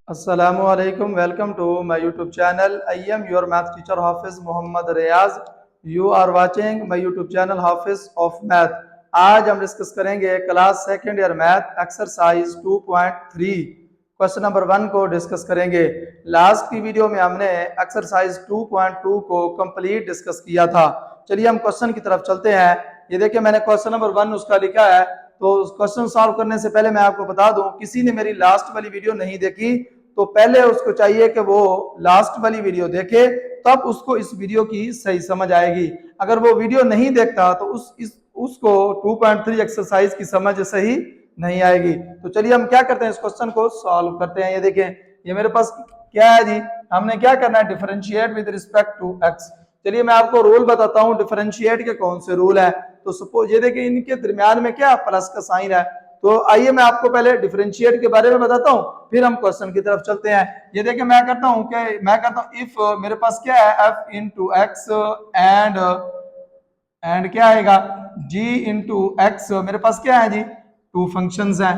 Assalamualaikum. Welcome to my YouTube channel. I am your math teacher Hafiz Muhammad Riaz. You are watching my YouTube channel Hafiz of Math. आज हम discuss करेंगे class second year math exercise 2.3 question number 1 को discuss करेंगे। Last की video में हमने exercise 2.2 को complete discuss किया था। चलिए हम क्वेश्चन की तरफ चलते हैं। ये देखिए मैंने क्वेश्चन नंबर 1 उसका लिखा है। तो क्वेश्चन सॉल्व करने से पहले मैं आपको बता दूं, किसी ने मेरी लास्ट वाली वीडियो नहीं देखी तो पहले उसको चाहिए कि वो लास्ट वाली वीडियो देखे, तब उसको इस वीडियो की सही समझ आएगी। अगर वो वीडियो नहीं देखता तो उसको 2.3 एक्सरसाइज की समझ सही नहीं आएगी। तो चलिए हम क्या करते हैं, इस क्वेश्चन को सॉल्व करते हैं। ये देखें, ये मेरे पास क्या है जी, हमने क्या करना है, differentiate with respect to x. चलिए मैं आपको रूल बताता हूँ डिफरेंशिएट के कौन से रूल है। तो सपोज ये देखिए इनके दरमियान में क्या प्लस का साइन है। तो आइए मैं आपको पहले डिफरेंशिएट के बारे में बताता हूँ, फिर हम क्वेश्चन की तरफ चलते हैं। ये देखिए मैं करता हूँ इफ मेरे पास क्या है f इंटू एक्स एंड क्या आएगा g इंटू एक्स। मेरे पास क्या है जी, टू फंक्शंस हैं।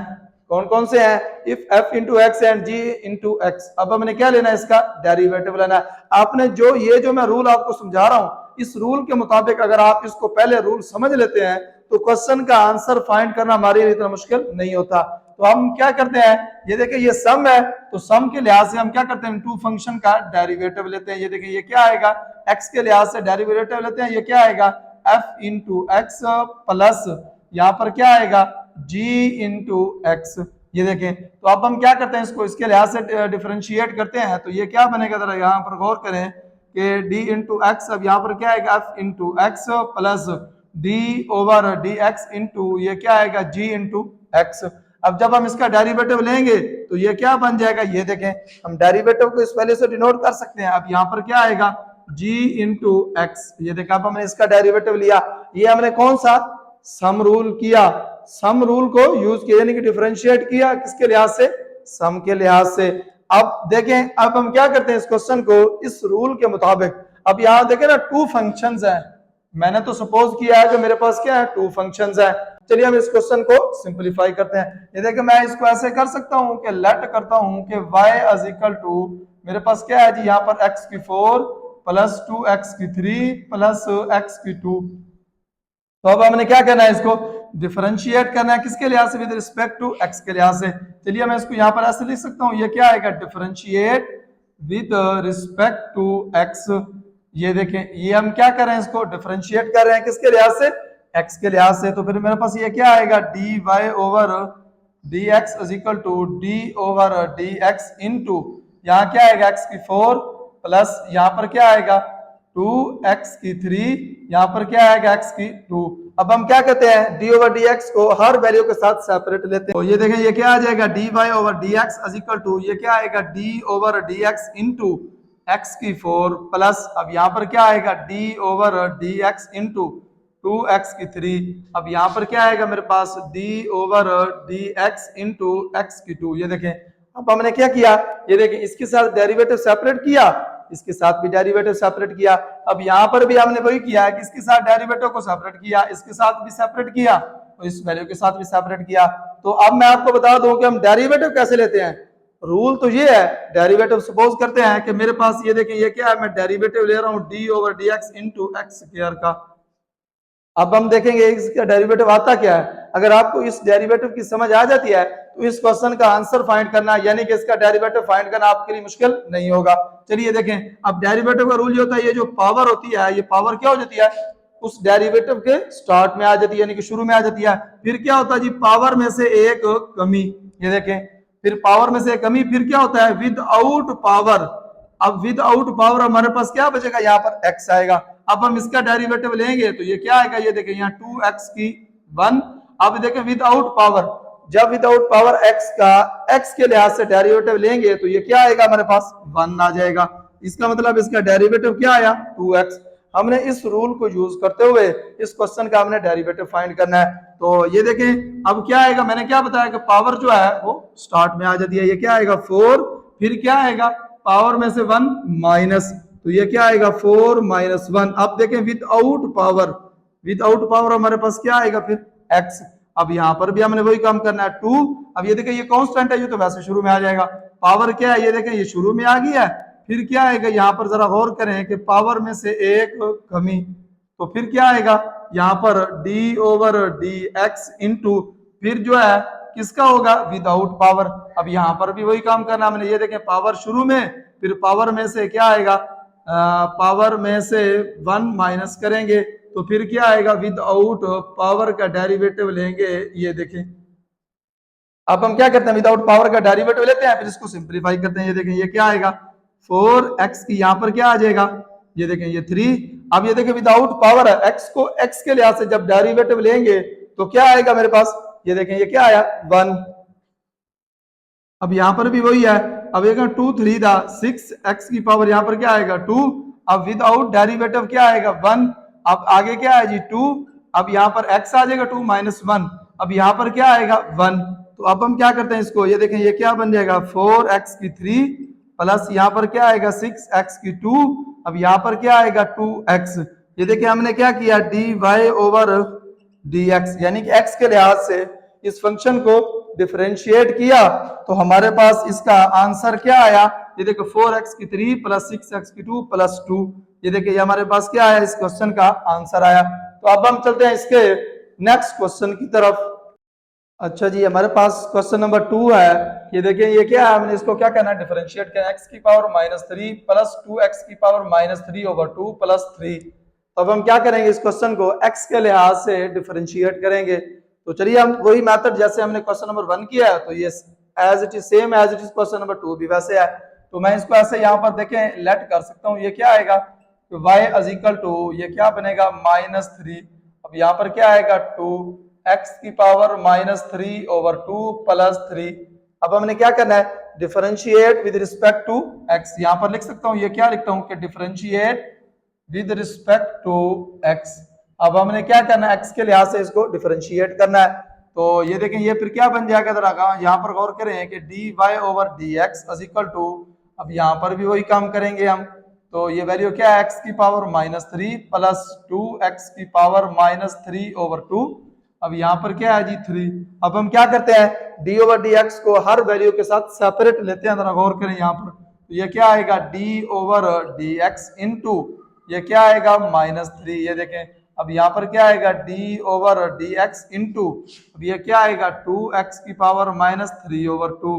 कौन कौन से हैं, if f into x and g into x. अब हमने क्या लेना है, इसका डेरिवेटिव लेना है। आपने जो मैं रूल आपको समझा रहा हूं, इस रूल के मुताबिक अगर आप इसको पहले रूल समझ लेते हैं तो क्वेश्चन का आंसर फाइंड करना हमारे लिए इतना मुश्किल नहीं होता। तो हम क्या करते हैं, ये देखिए ये सम है, तो सम के लिहाज से हम क्या करते हैं, टू फंक्शन का डेरिवेटिव लेते हैं। ये देखिए ये क्या आएगा, x के लिहाज से डेरिवेटिव लेते हैं। ये क्या आएगा, f इंटू एक्स प्लस यहाँ पर क्या आएगा g इंटू एक्स। ये देखें, तो अब हम क्या करते हैं, इसको इसके लिहाज से डिफरेंशिएट करते हैं। तो ये क्या बनेगा, जरा यहाँ पर गौर करें कि d इंटू एक्स, अब यहाँ पर क्या आएगा f into x plus d over D x into ये क्या आएगा g इंटू एक्स। अब जब हम इसका डेरिवेटिव लेंगे तो ये क्या बन जाएगा, ये देखें हम डेरिवेटिव को इस वैल्यू से डिनोट कर सकते हैं। अब यहाँ पर क्या आएगा g इंटू एक्स। ये देखा, अब हमने इसका डेरिवेटिव लिया। ये हमने कौन सा सम रूल किया, सम रूल को यूज किया, यानी कि डिफरेंशिएट किया किसके लिहाज से, सम के लिहाज से। अब देखें, अब हम क्या करते हैं इस क्वेश्चन को इस रूल के मुताबिक। अब यहाँ देखें ना, टू फंक्शंस हैं। मैंने तो सपोज किया है कि मेरे पास क्या है, टू फंक्शंस हैं। चलिए हम इस क्वेश्चन को सिंपलीफाई करते हैं। ये देखिए मैं इसको ऐसे कर सकता हूं कि लेट करता हूं कि y इज इक्वल टू, मेरे पास क्या है जी, यहाँ पर x की 4 प्लस 2x की 3 प्लस x की 2। तो अब हमने क्या करना है, इसको डिफरेंशिएट करना है किसके लिहाज से, विद रिस्पेक्ट टू x के लिहाज से। चलिए मैं इसको यहाँ पर ऐसे लिख सकता हूँ, ये क्या आएगा, differentiate with respect to x। ये देखें, ये हम क्या कर रहे हैं, इसको डिफरेंशिएट कर रहे हैं किसके लिहाज से, x के लिहाज से। तो फिर मेरे पास ये क्या आएगा, dy over dx is equal to d over dx into यहाँ क्या आएगा x की 4 प्लस यहाँ पर क्या आएगा 2x की 3, यहाँ पर क्या आएगा x की 2। अब हम क्या कहते हैं, d ओवर dx को हर वैल्यू के साथ सेपरेट लेते हैं। तो ये देखें, ये क्या आ जाएगा, dy over dx is equal to ये क्या आएगा, d over dx into x की 4 प्लस अब यहाँ पर क्या आएगा, d over dx into 2x की 3। अब यहाँ पर क्या आएगा मेरे पास, d over dx into x की 2। ये देखें, अब हमने क्या किया, ये देखें इसके साथ डेरिवेटिव सेपरेट किया, इसके साथ भी डेरिवेटिव सेपरेट किया। अब यहाँ पर भी हमने वही किया है कि इसके साथ डेरिवेटिव को सेपरेट किया, इसके साथ भी सेपरेट किया और इस वैल्यू के साथ भी सेपरेट किया। तो अब मैं आपको बता दूं कि हम डेरिवेटिव कैसे लेते हैं। रूल तो ये है, डेरिवेटिव सपोज करते हैं कि मेरे पास ये देखें ये क्या है, मैं डेरिवेटिव ले रहा हूं D over D x into x square का। अब हम देखेंगे इसका डेरिवेटिव आता क्या है। अगर आपको इस डेरिवेटिव की समझ आ जाती है तो इस क्वेश्चन का आंसर फाइंड करना, यानी कि इसका डेरिवेटिव फाइंड करना आपके लिए मुश्किल नहीं होगा। चलिए देखें, अब डेरिवेटिव का रूल ये होता है, ये जो पावर होती है, ये पावर क्या हो जाती है, उस डेरिवेटिव के स्टार्ट में आ जाती है, यानी कि शुरू में आ जाती है। फिर क्या होता है जी, पावर में से एक कमी। ये देखें, फिर पावर में से कमी, फिर क्या होता है, विदाउट पावर। अब विदाउट पावर हमारे पास क्या बचेगा, यहाँ पर x आएगा। अब हम इसका डेरिवेटिव लेंगे तो ये क्या आएगा, ये देखें यहाँ 2x की 1। अब देखें विदाउट पावर, जब विदाउट पावर x का x के लिहाज से डेरिवेटिव लेंगे तो ये क्या आएगा हमारे पास, 1 आ जाएगा। इसका मतलब इसका डेरिवेटिव क्या आया, 2x। हमने इस रूल को यूज करते हुए इस क्वेश्चन का हमने डेरिवेटिव फाइंड करना है। तो ये देखें अब क्या आएगा, मैंने क्या बताया कि पावर जो है वो स्टार्ट में आ जाती है। ये क्या आएगा 4, फिर क्या आएगा पावर में से 1 माइनस, तो ये क्या आएगा 4 माइनस 1। अब देखें विदाउट पावर, विदाउट पावर हमारे पास क्या आएगा फिर x। अब यहाँ पर भी हमने वही काम करना है 2। अब ये देखिए ये कांस्टेंट है, ये तो वैसे शुरू में आ जाएगा। पावर क्या है, ये देखें ये शुरू में आ गया है, फिर क्या आएगा यहाँ पर जरा गौर करें कि पावर में से एक कमी, तो फिर क्या आएगा यहाँ पर D over D x into फिर जो है किसका होगा विदाउट पावर। अब यहाँ पर भी वही काम करना हमने, ये देखें पावर शुरू में, फिर पावर में से क्या आएगा, पावर में से 1 माइनस करेंगे तो फिर क्या आएगा विदाउट पावर का डेरिवेटिव लेंगे। ये देखें अब हम क्या करते हैं विदाउट पावर का डेरिवेटिव लेते हैं, फिर इसको सिंपलीफाई करते हैं। ये देखें ये क्या आएगा 4x की यहाँ पर क्या आ जाएगा, ये देखें ये 3। अब ये देखें विदाउट पावर है, x को x के लिहाज से जब डेरिवेटिव लेंगे तो क्या आएगा मेरे पास, ये देखें ये क्या आया 1। अब यहाँ पर भी वही है, अब एक 2 3 था 6x की पावर यहाँ पर क्या आएगा 2। अब विदाउट डेरिवेटिव क्या आएगा 1। अब आगे क्या है जी 2, अब यहाँ पर x आ जाएगा 2 माइनस 1, अब यहाँ पर क्या आएगा 1। तो अब हम क्या करते हैं इसको, ये देखें ये क्या बन जाएगा 4x की 3 प्लस यहाँ पर क्या आएगा 6x की 2, अब यहाँ पर क्या आएगा 2x। ये देखिए हमने क्या किया dy ओवर dx, यानी कि x के लिहाज से इस फंक्शन को डिफरेंशिएट किया तो हमारे पास इसका आंसर क्या आया, ये देखो 4x की 3 प्लस 6x की 2 प्लस 2। ये देखिए ये हमारे पास क्या आया, इस क्वेश्चन का आंसर आया। तो अब हम चलते हैं इसके नेक्स्ट क्वेश्चन की तरफ। अच्छा जी हमारे पास क्वेश्चन नंबर 2 है। ये देखिए ये क्या है, हमने इसको क्या करना है डिफरेंशिएट करना, x की पावर -3 प्लस 2x की पावर -3 ओवर 2 प्लस 3। तो अब हम क्या करेंगे इस क्वेश्चन को x के लिहाज से डिफरेंशिएट करेंगे। तो चलिए हम वही मेथड जैसे हमने क्वेश्चन नंबर 1 किया है, तो ये as it is same as it is question number 2 भी वैसे है। तो मैं इसको ऐसे यहाँ पर देखें लेट कर सकता हूँ, ये क्या आएगा तो y इज इक्वल टू ये क्या बनेगा -3, अब यहाँ पर क्या आएगा 2 x की पावर -3 ओवर 2 प्लस 3। अब हमने क्या करना है differentiate with respect to x, यहाँ पर लिख सकता हूँ ये क्या लिखता हूँ कि differentiate with respect to x। अब हमने क्या करना है x के लिहाज से इसको डिफरेंशिएट करना है। तो ये देखें ये फिर क्या बन जाएगा जरा यहाँ पर गौर करें कि dy over dx is equal to, अब यहाँ पर भी वही काम करेंगे हम। तो ये वैल्यू क्या है x की पावर -3 प्लस 2x की पावर -3 ओवर 2, अब यहाँ पर क्या है जी 3। अब हम क्या करते हैं d ओवर dx को हर वैल्यू के साथ सेपरेट लेते हैं, जरा गौर करें यहाँ पर। तो ये क्या आएगा d ओवर dx इंटू ये क्या आएगा -3। ये देखें अब यहाँ पर क्या आएगा d ओवर dx इंटू अब ये क्या आएगा 2x की पावर -3 ओवर 2।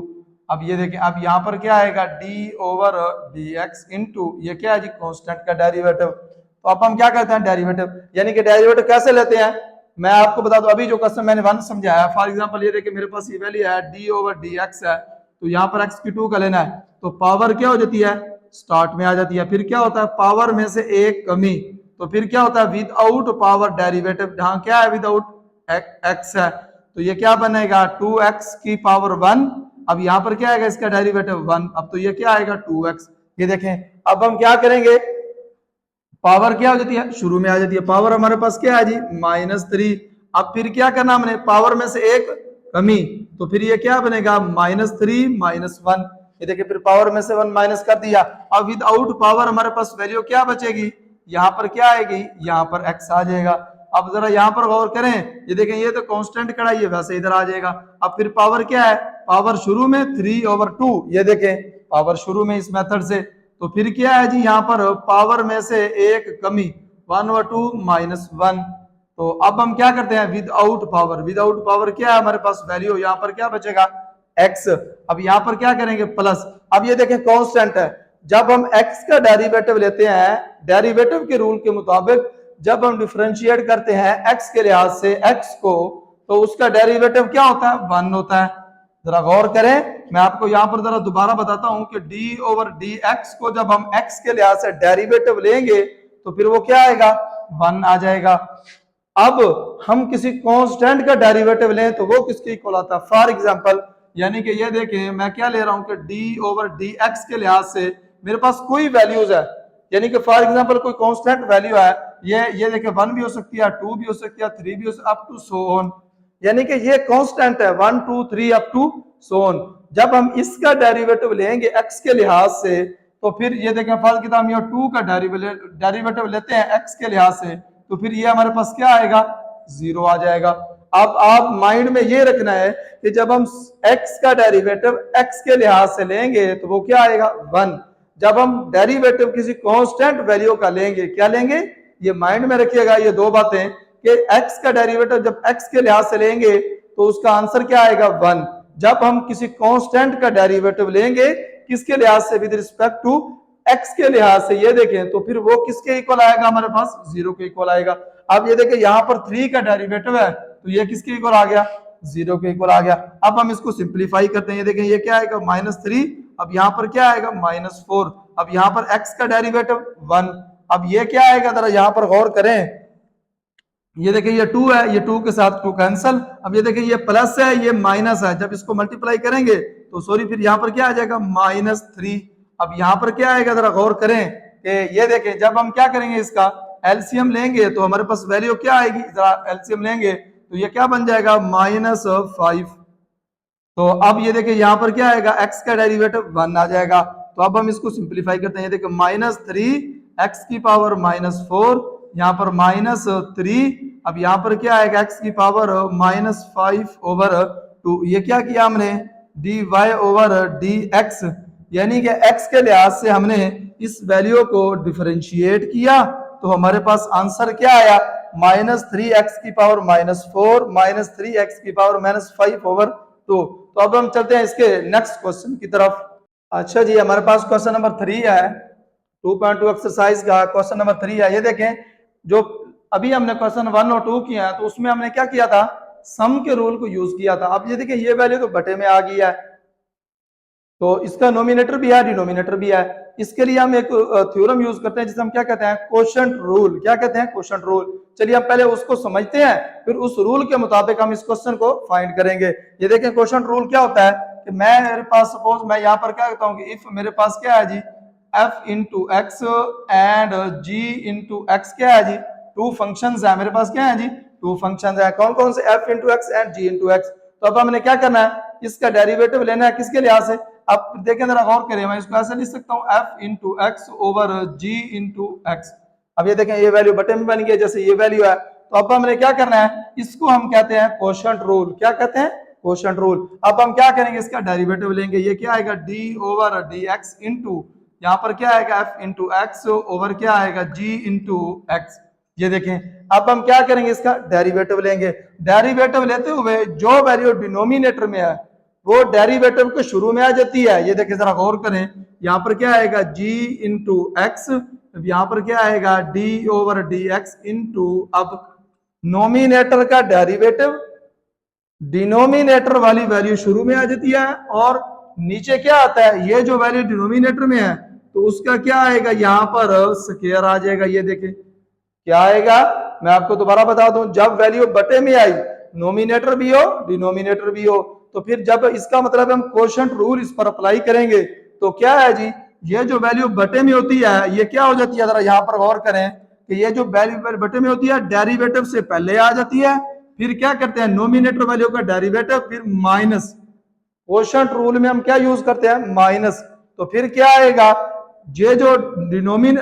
अब ये देखें अब यहाँ पर क्या आएगा d ओवर dx इंटू ये क्या है जी कांस्टेंट का डेरिवेटिव। तो अब हम क्या करते हैं डेरिवेटिव, यानी कि डेरिवेटिव कैसे लेते हैं मैं आपको बता दूं। अभी जो क्वेश्चन मैंने 1 समझाया, फॉर एग्जांपल ये देखिए मेरे पास ये वैल्यू है d ओवर dx है, तो यहाँ पर x की 2 का लेना है, तो पावर क्या हो जाती है स्टार्ट में आ जाती है। फिर क्या होता है पावर में से एक कमी, तो फिर क्या होता है विदाउट पावर डेरिवेटिव, जहां क्या है विदाउट x है, तो ये क्या बनेगा 2x की पावर 1। अब यहाँ पर क्या आएगा इसका डेरिवेटिव 1, अब तो ये क्या आएगा 2x। ये देखें अब हम क्या करेंगे, पावर क्या हो जाती है शुरू में आ जाती है, पावर हमारे पास क्या है जी -3। अब फिर क्या करना हमने पावर में से एक कमी, तो फिर ये क्या बनेगा -3 -1। ये देखिए फिर पावर में से 1 माइनस कर दिया। अब विदाउट पावर हमारे पास वैल्यू क्या बचेगी, यहाँ पर क्या आएगी यहाँ पर x आ जाएगा। अब जरा यहाँ पर गौर करें, ये देखें ये तो कांस्टेंट खड़ा है, ये वैसे इधर आ जाएगा। अब फिर पावर क्या है, पावर शुरू में 3 ओवर 2, ये देखें पावर शुरू में इस मेथड से, तो फिर क्या है जी यहाँ पर पावर में से एक कमी 1 ओवर 2 -1। तो अब हम क्या करते हैं विदाउट पावर, विदाउट पावर क्या है हमारे पास वैल्यू, यहाँ पर क्या बचेगा x। अब यहाँ पर क्या करेंगे प्लस, अब ये देखें कांस्टेंट है, जब हम x का डेरिवेटिव लेते हैं डेरिवेटिव के रूल के मुताबिक जब हम डिफरेंशिएट करते हैं x के लिहाज से x को, तो उसका डेरिवेटिव क्या होता है 1 होता है। जरा गौर करें, मैं आपको यहाँ पर जरा दोबारा बताता हूं कि d ओवर dx को जब हम x के लिहाज से डेरिवेटिव लेंगे तो फिर वो क्या आएगा 1 आ जाएगा। अब हम किसी कांस्टेंट का डेरिवेटिव लें तो वो किसके इक्वल आता है, फॉर एग्जांपल यानी कि ये देखें मैं क्या ले रहा हूं कि d ओवर dx के लिहाज से मेरे पास कोई वैल्यूज है, यानी कि फॉर एग्जांपल कोई कांस्टेंट वैल्यू है, ये देखें 1 भी हो सकती है, 2 भी हो सकती है, 3 भी हो सकती है, अप टू सो ऑन, यानी कि ये कांस्टेंट है 1 2 3 अप टू सो ऑन। जब हम इसका डेरिवेटिव लेंगे x के लिहाज से, तो फिर ये देखें फॉर किताब हम 2 का डेरिवेटिव लेते हैं x के लिहाज से, तो फिर ये हमारे पास क्या आएगा 0 आ जाएगा। अब आप माइंड में ये रखना है कि जब हम x का डेरिवेटिव x के लिहाज से लेंगे तो वो क्या आएगा 1। जब हम डेरिवेटिव किसी कांस्टेंट वैल्यू का लेंगे, क्या लेंगे, ये माइंड में रखिएगा ये दो बातें कि x का डेरिवेटिव जब x के लिहाज से लेंगे तो उसका आंसर क्या आएगा 1। जब हम किसी कांस्टेंट का डेरिवेटिव लेंगे किसके लिहाज से, विद रिस्पेक्ट टू x के लिहाज से, ये देखें तो फिर वो किसके इक्वल आएगा, हमारे पास 0 के इक्वल आएगा। अब ये देखें यहाँ पर 3 का डेरिवेटिव है तो ये किसके इक्वल आ गया, 0 के इक्वल आ गया। अब हम इसको सिंप्लीफाई करते हैं, ये देखें ये क्या आएगा -3, अब यहाँ पर क्या आएगा -4, अब यहाँ पर x का डेरिवेटिव 1, अब ये क्या आएगा, जरा यहाँ पर गौर करें, ये देखिए ये 2 है, ये 2 के साथ 2 कैंसल, अब ये देखिए ये प्लस है ये माइनस है, जब इसको मल्टीप्लाई करेंगे तो सॉरी फिर यहाँ पर क्या आ जाएगा -3। अब यहाँ पर क्या आएगा, जरा गौर करें कि ये देखें जब हम क्या करेंगे इसका एलसीएम लेंगे तो हमारे पास वैल्यू क्या आएगी, जरा एलसीएम लेंगे तो ये क्या बन जाएगा -5। तो अब ये देखिए यहाँ पर क्या आएगा, x का डेरिवेटिव 1 आ जाएगा। तो अब हम इसको सिंप्लीफाई करते हैं, ये देखिए -3 x की पावर -4, यहाँ पर -3, अब यहाँ पर क्या आएगा x की पावर -5/2। ये क्या किया हमने, dy/dx, यानी कि x के लिहाज से हमने इस वैल्यू को डिफरेंशिएट किया तो हमारे पास आंसर क्या आया, -3x की पावर -4 -3x की पावर -5/2। तो अब हम चलते हैं इसके नेक्स्ट क्वेश्चन की तरफ। अच्छा जी, हमारे पास क्वेश्चन नंबर 3 है, 2.2 एक्सरसाइज का क्वेश्चन नंबर 3 है। ये देखें जो अभी हमने क्वेश्चन 1 और 2 किया है तो उसमें हमने क्या किया था, सम के रूल को यूज किया था। अब ये देखें ये वैल्यू तो बटे में आ गई है तो इसका नोमिनेटर भी है डिनोमिनेटर भी है। इसके लिए हम एक थ्योरम यूज करते हैं जिसे हम क्या कहते हैं, कोशेंट रूल। क्या कहते हैं, कोशेंट रूल। चलिए हम पहले उसको समझते हैं फिर उस रूल के मुताबिक हम इस क्वेश्चन को फाइंड करेंगे। ये देखें कोशेंट रूल क्या होता है कि मेरे पास सपोज मैं यहाँ पर क्या कहता हूँ कि इफ मेरे पास क्या है जी f into x and g into x क्या है जी, 2 फंक्शंस है मेरे पास, क्या है जी 2 फंक्शंस है। कौन कौन से, f into x and g into x. तो अब हमने क्या करना है, इसका डेरिवेटिव लेना है किसके लिहाज से। अब देखें जरा गौर करें, मैं इसको ऐसे लिख सकता हूँ f into x over g into x. अब ये देखें ये वैल्यू बटे में बन गई जैसे ये वैल्यू है। तो अब हमने क्या करना है, इसको हम कहते हैं कोशेंट रूल। क्या कहते हैं, कोशेंट रूल। अब हम क्या करेंगे, इसका डेरिवेटिव लेंगे, ये क्या आएगा d ओवर dx इंटू यहाँ पर क्या आएगा f इंटू एक्स ओवर क्या आएगा g इंटू एक्स। ये देखें अब हम क्या करेंगे, इसका डेरिवेटिव लेंगे। डेरिवेटिव लेते हुए जो वैल्यू डिनोमिनेटर में है वो डेरिवेटिव के शुरू में आ जाती है। ये देखें जरा गौर करें, यहाँ पर क्या आएगा g इंटू एक्स, यहाँ पर क्या आएगा d over D x into, अब नोमिनेटर का डेरिवेटिव डिनोमिनेटर वाली वैल्यू शुरू में आ जाती है और नीचे क्या आता है, ये जो वैल्यू डिनोमिनेटर में है तो उसका क्या आएगा, यहाँ पर स्क्वायर आ जाएगा। ये देखें क्या आएगा, मैं आपको दोबारा बता दूं, जब वैल्यू बटे में आई नोमिनेटर भी हो डिनोमिनेटर भी हो तो फिर जब इसका मतलब हम कोशेंट रूल इस पर अप्लाई करेंगे तो क्या है जी, ये जो वैल्यू बटे में होती है ये क्या हो जाती है, जरा यहाँ पर गौर करें कि ये जो वैल्यू बटे में होती है डेरिवेटिव से पहले आ जाती है, फिर क्या करते हैं नोमिनेटर वैल्यू का डेरिवेटिव फिर माइनस। कोशेंट रूल में हम क्या यूज करते हैं, माइनस। तो फिर क्या आएगा, ये जो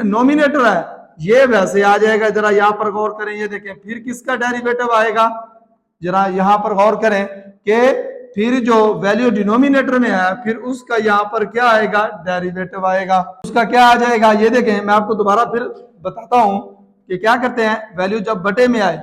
नोमिनेटर है ये वैसे आ जाएगा। जरा यहाँ पर गौर करें, ये देखें फिर किसका डेरिवेटिव आएगा, जरा यहाँ पर गौर करें कि फिर जो वैल्यू डिनोमिनेटर में है फिर उसका यहाँ पर क्या आएगा, डेरिवेटिव आएगा। उसका क्या आ जाएगा, ये देखें मैं आपको दोबारा फिर बताता हूं कि क्या करते हैं, वैल्यू जब बटे में आए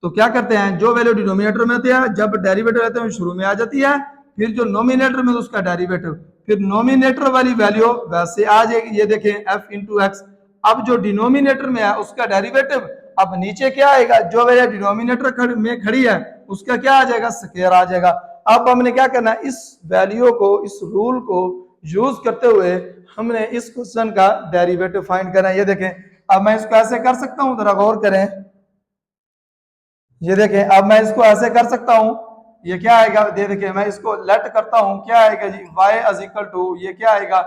तो क्या करते हैं, जो वैल्यू डिनोमिनेटर में होती है जब डेरिवेटिव रहते हैं शुरू में आ जाती है, फिर जो नोमिनेटर में उसका डेरिवेटिव, फिर नोमिनेटर वाली वैल्यू वैसे आ जाएगी। ये देखें f इंटू एक्स, अब जो डिनोमिनेटर में है उसका डेरिवेटिव, अब नीचे क्या आएगा, जो वैल्यू डिनोमिनेटर में खड़ी है उसका क्या आ जाएगा, स्क्वायर आ जाएगा। अब हमने क्या करना है, इस वैल्यू को इस रूल को यूज करते हुए हमने इस क्वेश्चन का डेरिवेटिव फाइंड करना है। ये देखें अब मैं इसको ऐसे कर सकता हूं, जरा गौर करें, ये देखें अब मैं इसको ऐसे कर सकता हूं, ये क्या आएगा, ये देखें मैं इसको लेट करता हूं, क्या आएगा जी y इज इक्वल टू, ये क्या आएगा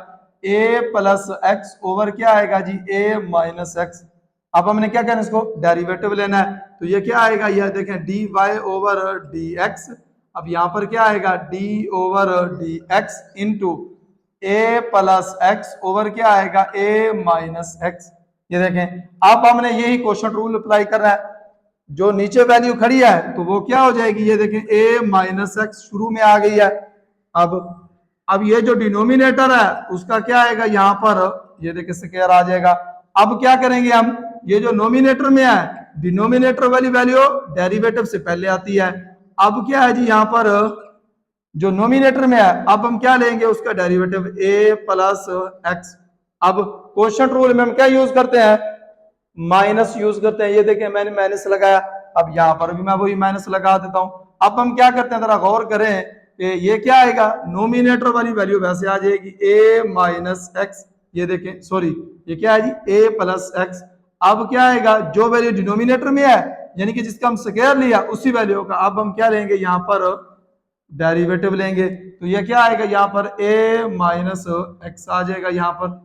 a प्लस एक्स ओवर क्या आएगा जी a माइनस एक्स। अब हमने क्या करना है, इसको डेरिवेटिव लेना है। तो ये क्या आएगा, ये देखें dy ओवर dx, अब यहाँ पर क्या आएगा d over dx into a plus x over क्या आएगा a माइनस एक्स। ये देखें अब हमने यही क्वेश्चन रूल अप्लाई करना है। जो नीचे वैल्यू खड़ी है तो वो क्या हो जाएगी, ये देखें a माइनस एक्स शुरू में आ गई है। अब ये जो डिनोमिनेटर है उसका क्या आएगा यहाँ पर, ये देखें स्क्वायर आ जाएगा। अब क्या करेंगे हम, ये जो नोमिनेटर में है डिनोमिनेटर वाली वैल्यू डेरिवेटिव से पहले आती है। अब क्या है जी यहाँ पर जो नोमिनेटर में है, अब हम क्या लेंगे उसका डेरिवेटिव a प्लस एक्स। अब क्वोशंट रूल में हम क्या यूज करते हैं, माइनस यूज करते हैं। ये देखें मैंने माइनस लगाया, अब यहाँ पर भी मैं वही माइनस लगा देता हूं। अब हम क्या करते हैं, जरा गौर करें कि ये क्या आएगा, नोमिनेटर वाली वैल्यू वैसे आ जाएगी a माइनस एक्स। ये देखें सॉरी ये क्या है जी a प्लस एक्स। अब क्या आएगा, जो वैल्यू डिनोमिनेटर में है यानी कि जिसका हम स्क्वायर लिया उसी वैल्यू का अब हम क्या लेंगे यहाँ पर डेरिवेटिव लेंगे। तो ये क्या आएगा यहाँ पर a माइनस एक्स आ जाएगा यहाँ पर।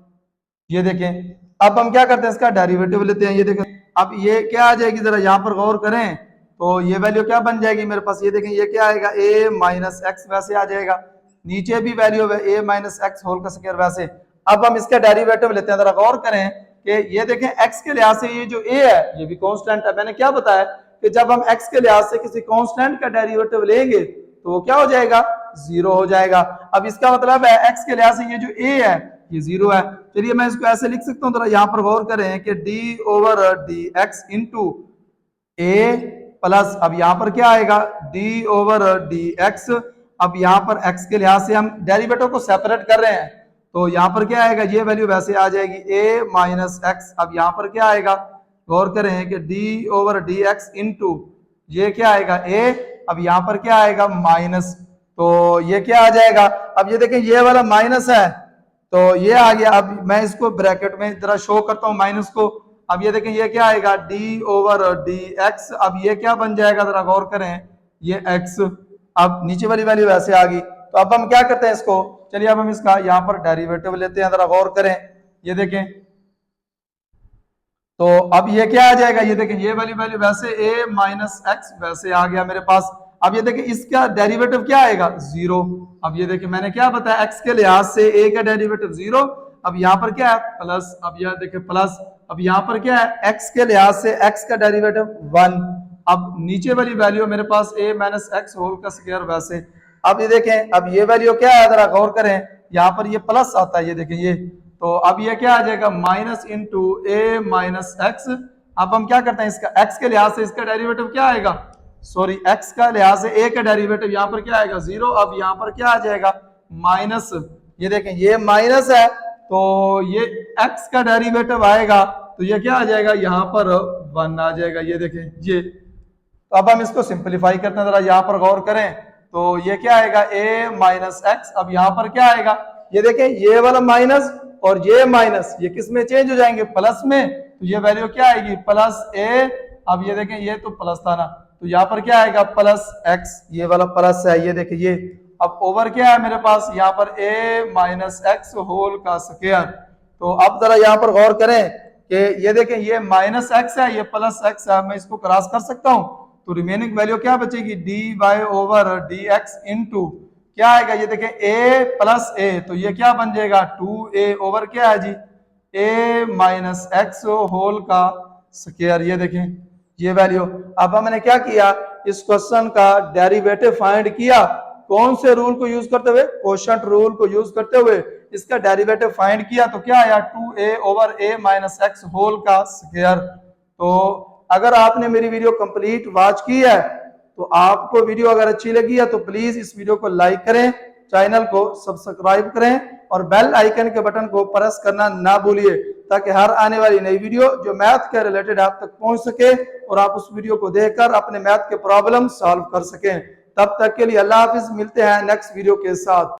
ये देखें अब हम क्या करते हैं इसका डेरिवेटिव लेते हैं। ये देखें अब ये क्या आ जाएगी, जरा यहाँ पर गौर करें तो ये वैल्यू क्या बन जाएगी मेरे पास, ये देखें ये क्या आएगा a माइनस एक्स वैसे आ जाएगा, नीचे भी वैल्यू है a माइनस एक्स होल का स्क्वायर वैसे। अब हम इसका डेरिवेटिव लेते हैं, जरा गौर करें कि ये देखें x के लिहाज से ये जो a है ये भी कांस्टेंट है। मैंने क्या बताया कि जब हम x के लिहाज से किसी कांस्टेंट का डेरिवेटिव लेंगे तो वो क्या हो जाएगा, जीरो हो जाएगा। अब इसका मतलब है x के लिहाज से ये जो a है ये जीरो है। चलिए मैं इसको ऐसे लिख सकता हूँ, जरा यहाँ पर गौर करें कि d over D x into A plus, अब यहाँ पर क्या आएगा d ओवर डी एक्स। अब यहाँ पर x के लिहाज से हम डेरिवेटिव को सेपरेट कर रहे हैं तो यहाँ पर क्या आएगा, ये वैल्यू वैसे आ जाएगी a माइनस एक्स। अब यहाँ पर क्या आएगा, गौर करें कि d over D x into ये क्या आएगा a, अब यहाँ पर क्या आएगा माइनस, तो ये क्या आ जाएगा। अब ये देखें ये वाला माइनस है तो ये आ गया। अब मैं इसको ब्रैकेट में जरा शो करता हूँ माइनस को। अब ये देखें ये क्या आएगा d ओवर डी एक्स। अब ये क्या बन जाएगा, जरा गौर करें ये x। अब नीचे वाली वैल्यू वैसे आ गई तो अब हम क्या करते हैं इसको, चलिए अब हम इसका यहाँ पर डेरिवेटिव लेते हैं, जरा गौर करें। ये देखें तो अब ये क्या आ जाएगा, ये देखें ये वाली वैल्यू वैसे a माइनस एक्स वैसे आ गया मेरे पास। अब ये देखें इसका डेरिवेटिव क्या आएगा, जीरो। अब ये देखें मैंने क्या बताया x के लिहाज से a का डेरिवेटिव जीरो। अब यहाँ पर क्या है प्लस, अब यह देखें प्लस, अब यहाँ पर क्या है x के लिहाज से x का डेरिवेटिव वन। अब नीचे वाली वैल्यू मेरे पास a माइनस एक्स होल का स्क्वायर वैसे। अब ये देखें अब ये वैल्यू क्या है, जरा गौर करें यहाँ पर ये प्लस आता है, ये देखें ये, तो अब ये क्या आ जाएगा minus into a minus x. अब हम क्या करते हैं इसका x के लिहाज से इसका डेरिवेटिव क्या आएगा, सॉरी x का लिहाज से a का डेरिवेटिव यहाँ पर क्या आएगा जीरो। अब यहाँ पर क्या आ जाएगा माइनस, ये देखें ये माइनस है तो ये x का डेरिवेटिव आएगा तो ये क्या आ जाएगा यहाँ पर वन आ जाएगा। ये देखें ये, तो अब हम इसको सिंपलीफाई करते हैं, जरा यहाँ पर गौर करें तो ये क्या आएगा a माइनस एक्स। अब यहाँ पर क्या आएगा, ये देखें ये वाला माइनस और ये माइनस ये किस में चेंज हो जाएंगे, प्लस में, तो ये वैल्यू क्या आएगी प्लस a। अब ये देखें ये तो प्लस था ना तो यहाँ पर क्या आएगा प्लस x, ये वाला प्लस है, ये देखिए ये। अब ओवर क्या है मेरे पास यहाँ पर a माइनस एक्स होल का स्क्वायर। तो अब जरा यहाँ पर गौर करें कि ये देखें ये माइनस एक्स है ये प्लस एक्स है, मैं इसको क्रॉस कर सकता हूँ तो रिमेनिंग वैल्यू क्या बचेगी d y over D x into क्या आएगा, ये देखें a प्लस a, तो ये क्या बन जाएगा 2a ओवर क्या है जी a माइनस एक्स होल का स्क्वायर। ये देखें ये वैल्यू। अब हमने क्या किया, इस क्वेश्चन का डेरिवेटिव फाइंड किया, कौन से रूल को यूज करते हुए, क्वोशंट रूल को यूज करते हुए इसका डेरिवेटिव फाइंड किया तो क्या आया 2a over a minus x whole का स्क्वायर। तो अगर आपने मेरी वीडियो कंप्लीट वॉच की है तो आपको वीडियो अगर अच्छी लगी है तो प्लीज इस वीडियो को लाइक करें, चैनल को सब्सक्राइब करें और बेल आइकन के बटन को प्रेस करना ना भूलिए ताकि हर आने वाली नई वीडियो जो मैथ के रिलेटेड आप तक पहुंच सके और आप उस वीडियो को देखकर अपने मैथ के प्रॉब्लम सॉल्व कर सकें। तब तक के लिए अल्लाह हाफिज, मिलते हैं नेक्स्ट वीडियो के साथ।